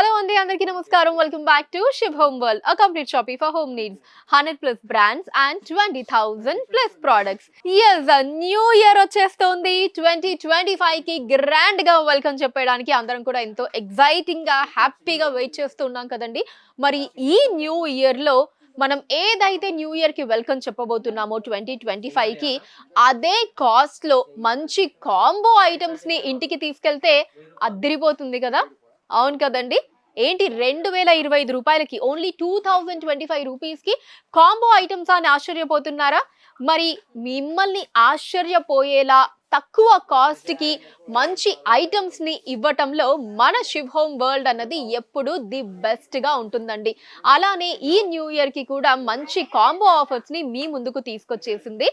Hello Andy, అందరికీ నమస్కారం. Welcome back to Shiv Home World, a complete shopping for home needs. 100 plus brands and 20,000 plus products. Yes, a new year వచ్చేస్తుంది. 2025 కి grand గా welcome చెప్పడానికి అందరం కూడా ఎంతో ఎక్సైటింగ్ గా హ్యాపీగా వెయిట్ చేస్తున్నాం కదండి. మరి ఈ న్యూ ఇయర్ లో మనం ఏదైతే న్యూ ఇయర్ కి వెల్కమ్ చెప్పబోతున్నామో 2025 కి అదే కాస్ట్ లో మంచి కాంబో ఐటమ్స్ ని ఇంటికి తీసుకెళ్తే అద్దరిపోతుంది కదా. అవును కదండి. ఏంటి 2025 రూపాయలకి ఓన్లీ 2025 రూపీస్ కి కాంబో ఐటమ్స్ అని ఆశ్చర్యపోతున్నారా? మరి మిమ్మల్ని ఆశ్చర్యపోయేలా తక్కువ కాస్ట్ కి మంచి ఐటమ్స్ ని ఇవ్వటంలో మన శివ్ హోమ్ వరల్డ్ అన్నది ఎప్పుడు ది బెస్ట్ గా ఉంటుందండి. అలానే ఈ న్యూ ఇయర్ కి కూడా మంచి కాంబో ఆఫర్స్ ని మీ ముందుకు తీసుకొచ్చేసింది.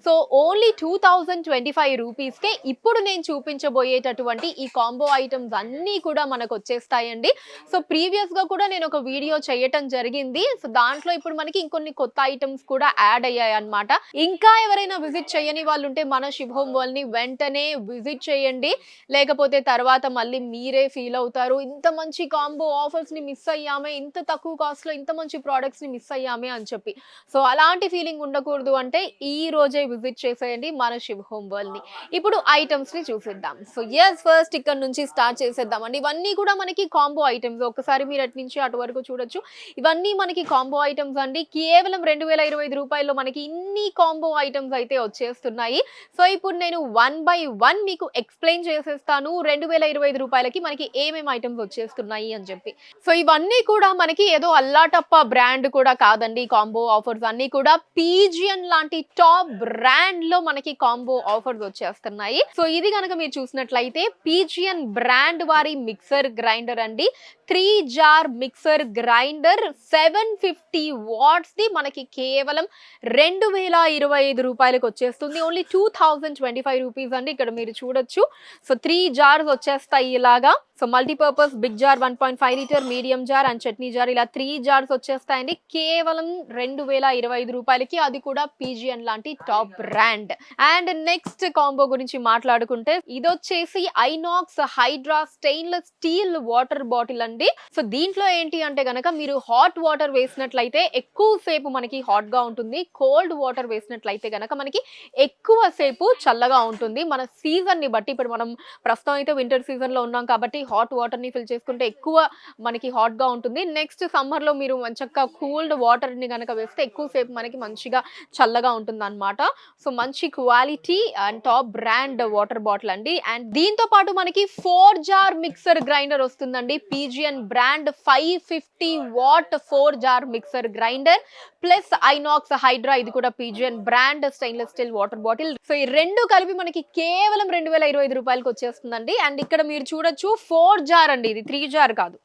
సో ఓన్లీ 2025 రూపీస్ కే ఇప్పుడు నేను చూపించబోయేటటువంటి ఈ కాంబో ఐటమ్స్ అన్నీ కూడా మనకు వచ్చేస్తాయండి. సో ప్రీవియస్ గా కూడా నేను ఒక వీడియో చేయటం జరిగింది. సో దాంట్లో ఇప్పుడు మనకి ఇంకొన్ని కొత్త ఐటమ్స్ కూడా యాడ్ అయ్యాయి అన్నమాట. ఇంకా ఎవరైనా విజిట్ చేయని వాళ్ళు ఉంటే మన శివ్ హోమ్ వరల్డ్ ని వెంటనే విజిట్ చేయండి. లేకపోతే తర్వాత మళ్ళీ మీరే ఫీల్ అవుతారు, ఇంత మంచి కాంబో ఆఫర్స్ ని మిస్ అయ్యామే, ఇంత తక్కువ కాస్ట్ లో ఇంత మంచి ప్రొడక్ట్స్ ని మిస్ అయ్యామే అని చెప్పి. సో అలాంటి ఫీలింగ్ ఉండకూడదు అంటే ఈ రోజే విజిట్ చేసేయండి మన శివ్ హోమ్ వరల్డ్ ని. ఇప్పుడు ఐటమ్స్ ని చూసేద్దాం. సో ఎస్, ఫస్ట్ ఇక్కడ నుంచి స్టార్ట్ చేసేద్దామండి. ఇవన్నీ కూడా మనకి కాంబో ఐటమ్స్. ఒకసారి మీరు అటు నుంచి అటు వరకు చూడొచ్చు. ఇవన్నీ మనకి కాంబో ఐటమ్స్ అండి. కేవలం 2025 రూపాయల్లో మనకి ఇన్ని కాంబో ఐటమ్స్ అయితే వచ్చేస్తున్నాయి. సో ఇప్పుడు నేను 1 by 1 మీకు ఎక్స్ప్లెయిన్ చేసేస్తాను 2025 రూపాయలకి మనకి ఏమేమి ఐటమ్స్ వచ్చేస్తున్నాయి అని చెప్పి. సో ఇవన్నీ కూడా మనకి ఏదో అల్లాటప్ప బ్రాండ్ కూడా కాదండి. కాంబో ఆఫర్స్ అన్ని కూడా పీజియన్ లాంటి టాప్ బ్రాండ్ లో మనకి కాంబో ఆఫర్స్ వచ్చేస్తున్నాయి. సో ఇది కనుక మీరు చూసినట్లయితే పీజియన్ బ్రాండ్ వారి మిక్సర్ గ్రైండర్ అండి. 3 జార్ మిక్సర్ గ్రైండర్ 750 వాట్స్ ది మనకి కేవలం 2025 రూపాయలకు వచ్చేస్తుంది. ఓన్లీ 2025 రూపీస్ అండి. ఇక్కడ మీరు చూడొచ్చు. సో 3 జార్స్ వచ్చేస్తాయి ఇలాగా. So multipurpose big jar 1.5 litre, medium jar and chutney jar, ఇలా 3 జార్స్ వచ్చేస్తాయండి కేవలం 2025 రూపాయలకి. అది కూడా పీజియన్ లాంటి top brand. And next combo గురించి మాట్లాడుకుంటే ఇది వచ్చేసి Inox Hydra stainless steel water bottle అండి. సో దీంట్లో ఏంటి అంటే గనక మీరు హాట్ వాటర్ వేసినట్లయితే ఎక్కువ సేపు మనకి హాట్ గా ఉంటుంది, కోల్డ్ వాటర్ వేసినట్లయితే గనక మనకి ఎక్కువ సేపు చల్లగా ఉంటుంది. మన సీజన్ ని బట్టి, ఇప్పుడు మనం ప్రస్తుతం అయితే వింటర్ సీజన్ లో ఉన్నాం కాబట్టి హాట్ వాటర్ ని ఫిల్ చేసుకుంటే ఎక్కువ మనకి హాట్ గా ఉంటుంది. నెక్స్ట్ సమ్మర్ లో మీరు మంచిగా కూల్డ్ వాటర్ ని కనుక వేస్తే ఎక్కువ సేపు మనకి మంచిగా చల్లగా ఉంటుంది అన్నమాట. సో మంచి quality and top brand water bottle అండి. అండ్ దీంతో పాటు మనకి 4 జార్ మిక్సర్ గ్రైండర్ వస్తుందండి. Pigeon brand 550 watt 4 jar mixer grinder plus Inox Hydra, ఇది కూడా Pigeon brand stainless steel water bottle. So ఈ రెండు కలిపి మనకి కేవలం 2025 రూపాయలకి వచ్చేస్తుందండి. అండ్ ఇక్కడ మీరు చూడొచ్చు 4 జార్ అండి, ఇది 3 జార్ కాదు.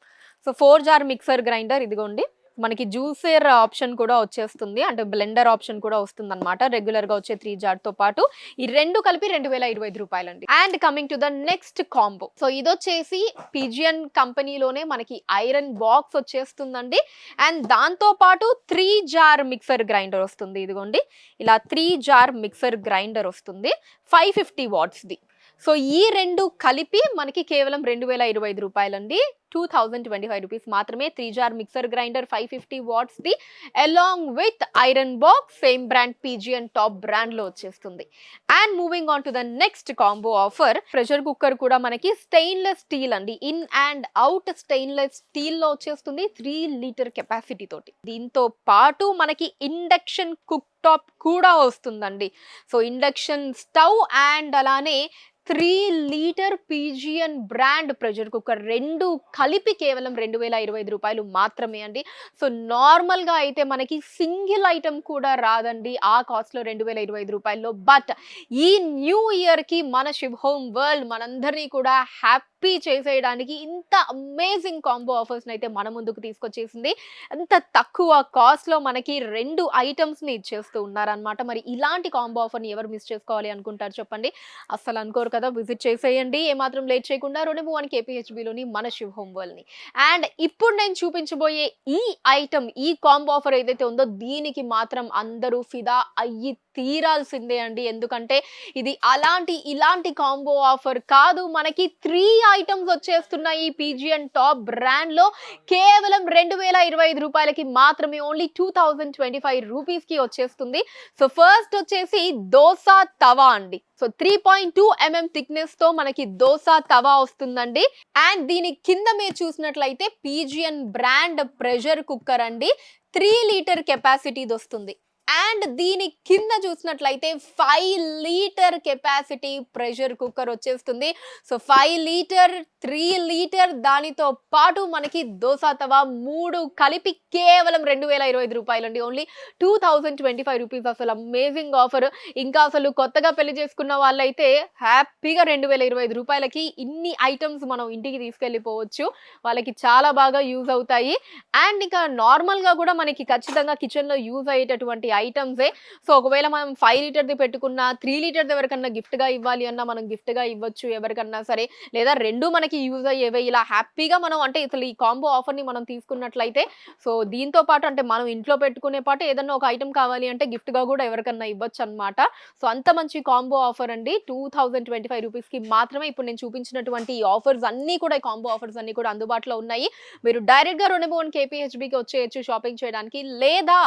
సో 4 జార్ మిక్సర్ గ్రైండర్ ఇదిగోండి. మనకి జ్యూసర్ ఆప్షన్ కూడా వచ్చేస్తుంది, అంటే బ్లెండర్ ఆప్షన్ కూడా వస్తుంది అనమాట. రెగ్యులర్ గా వచ్చే 3 జార్ తో పాటు ఈ రెండు కలిపి 2025 రూపాయలండి. And coming to the next combo. So ఇదొచ్చేసి పిజియన్ కంపెనీలోనే మనకి ఐరన్ బాక్స్ వచ్చేస్తుందండి. అండ్ దాంతో పాటు 3 జార్ మిక్సర్ గ్రైండర్ వస్తుంది. ఇదిగోండి ఇలా 3 జార్ మిక్సర్ గ్రైండర్ వస్తుంది 550 వాట్స్ ది. సో ఈ రెండు కలిపి మనకి కేవలం 2025 రూపాయలండి. 2025 రూపీస్ మాత్రమే. 3 జార్ మిక్సర్ గ్రైండర్ 550 వాట్స్ ది along with iron box, same brand Pigeon top brand లో వచ్చేస్తుంది. And moving on to the next combo offer, pressure cooker కూడా మనకి స్టెయిన్లెస్ స్టీల్ అండి. In and out stainless steel లో వచ్చేస్తుంది 3 litre capacity తోటి. దీంతో పాటు మనకి ఇండక్షన్ కుక్ టాప్ కూడా వస్తుందండి. సో ఇండక్షన్ స్టవ్ అండ్ అలానే 3 litre pigeon brand pressure cooker రెండు కలిపి కేవలం 2025 రూపాయలు మాత్రమే అండి. సో నార్మల్ గా అయితే మనకి సింగిల్ ఐటమ్ కూడా రాదండి ఆ కాస్ట్ లో 2025 రూపాయల్లో. బట్ ఈ న్యూ ఇయర్ కి మన శివ్ హోమ్ వరల్డ్ మనందరినీ కూడా హ్యాపీ చేసేయడానికి ఇంత అమేజింగ్ కాంబో ఆఫర్స్ అయితే మన ముందుకు తీసుకొచ్చేసింది. అంత తక్కువ కాస్ట్ లో మనకి 2 ఐటమ్స్ ని ఇచ్చేస్తూ ఉన్నారనమాట. మరి ఇలాంటి కాంబో ఆఫర్ ని ఎవరు మిస్ చేసుకోవాలి అనుకుంటారు చెప్పండి? అస్సలు అనుకోరు కదా. విజిట్ చేసేయండి ఏమాత్రం లేట్ చేయకుండా 2 కేపీహెచ్బిలోని మన శివ్ హోమ్ వరల్డ్ ని. అండ్ ఇప్పుడు నేను చూపించబోయే ఈ ఐటమ్, ఈ కాంబో ఆఫర్ ఏదైతే ఉందో దీనికి మాత్రం అందరూ ఫిదా అయ్యి తీరాల్సిందే అండి. ఎందుకంటే ఇది ఇలాంటి కాంబో ఆఫర్ కాదు. మనకి 3 ఐటమ్స్ వచ్చేస్తున్నాయి పీజియన్ టాప్ బ్రాండ్‌లో కేవలం రూ. 2025కి మాత్రమే. ఓన్లీ 2025 రూపీస్‌కి వచ్చేస్తుంది. సో ఫస్ట్ వచ్చేసి దోస తవా అండి. సో 3.2 థిక్‌నెస్‌తో మనకి దోస తవా వస్తుందండి. అండ్ దీని కింద మీరు చూసినట్లయితే పీజియన్ బ్రాండ్ ప్రెషర్ కుక్కర్ అండి. 3 లీటర్ కెపాసిటీది వస్తుంది. అండ్ దీని కింద చూసినట్లయితే 5 లీటర్ కెపాసిటీ ప్రెషర్ కుక్కర్ వచ్చేస్తుంది. సో 5 లీటర్, 3 లీటర్, దానితో పాటు మనకి దోస తవా 3 కలిపి కేవలం రూ. 2025 అండి. Only 2025 rupees. అసలు అమేజింగ్ ఆఫర్. ఇంకా అసలు కొత్తగా పెళ్లి చేసుకున్న వాళ్ళైతే హ్యాపీగా రూ. 2025కి ఇన్ని ఐటమ్స్ మనం ఇంటికి తీసుకెళ్ళిపోవచ్చు. వాళ్ళకి చాలా బాగా యూజ్ అవుతాయి. అండ్ ఇంకా నార్మల్‌గా కూడా మనకి ఖచ్చితంగా కిచెన్‌లో యూజ్ అయ్యేటటువంటి ఐటమ్సే. సో ఒకవేళ మనం 5 లీటర్‌ది పెట్టుకున్నా, 3 లీటర్‌ది ఎవరికన్నా గిఫ్ట్‌గా ఇవ్వాలి అన్నా మనం గిఫ్ట్‌గా ఇవ్వచ్చు ఎవరికన్నా సరే. లేదా 2 మనకి యూజ్ అయ్యేవే. ఇలా హ్యాపీగా మనం అంటే అసలు ఈ కాంబో ఆఫర్‌ని మనం తీసుకున్నట్లయితే సో దీంతో పాటు అంటే మనం ఇంట్లో పెట్టుకునే పాటు ఏదన్నా ఒక ఐటెమ్ కావాలి అంటే గిఫ్ట్‌గా కూడా ఎవరికన్నా ఇవ్వొచ్చనమాట. సో అంత మంచి కాంబో ఆఫర్ అండి. 2025 రూపీస్‌కి మాత్రమే ఇప్పుడు నేను చూపించినటువంటి ఈ ఆఫర్స్ అన్నీ కూడా ఈ కాంబో ఆఫర్స్ అన్నీ కూడా అందుబాటులో ఉన్నాయి. మీరు డైరెక్ట్‌గా రెండెబోన్ కేపీహెచ్‌బీకి వచ్చేయొచ్చు షాపింగ్ చేయడానికి. లేదా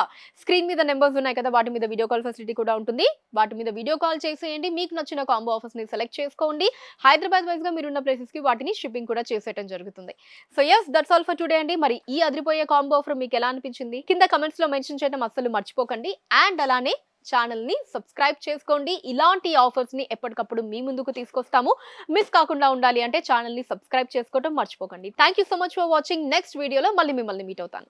స్క్రీన్ మీద నెంబర్స్ ఉన్నాయి కదా, వాటి మీద వీడియో కాల్ ఫెసిలిటీ కూడా ఉంటుంది. వాటి మీద వీడియో కాల్ చేసేయండి. మీకు నచ్చిన కాంబో ఆఫర్స్‌ని సెలెక్ట్ చేసుకోండి. హైదరాబాద్ వైస్‌గా మీరున్న ప్లేసెస్‌కి వాటిని షిప్పింగ్ కూడా చేసేయడం జరుగుతుంది. So yes, that's all for today అండి. మరి ఈ అదిరిపోయే కాంబో ఆఫర్ మీకు ఎలా అనిపించింది? కింద కమెంట్స్‌లో మెన్షన్ చేయడం అస్సలు మర్చిపోకండి. అండ్ అలానే ఛానల్‌ని సబ్స్క్రైబ్ చేసుకోండి. ఇలాంటి ఆఫర్స్‌ని ఎప్పటికప్పుడు మీ ముందుకు తీసుకొస్తాము. మిస్ కాకుండా ఉండాలి అంటే ఛానల్‌ని సబ్స్క్రైబ్ చేసుకోవడం మర్చిపోకండి. Thank you so much for watching. Next వీడియోలో మళ్ళీ మిమ్మల్ని మీట్ అవుతాను.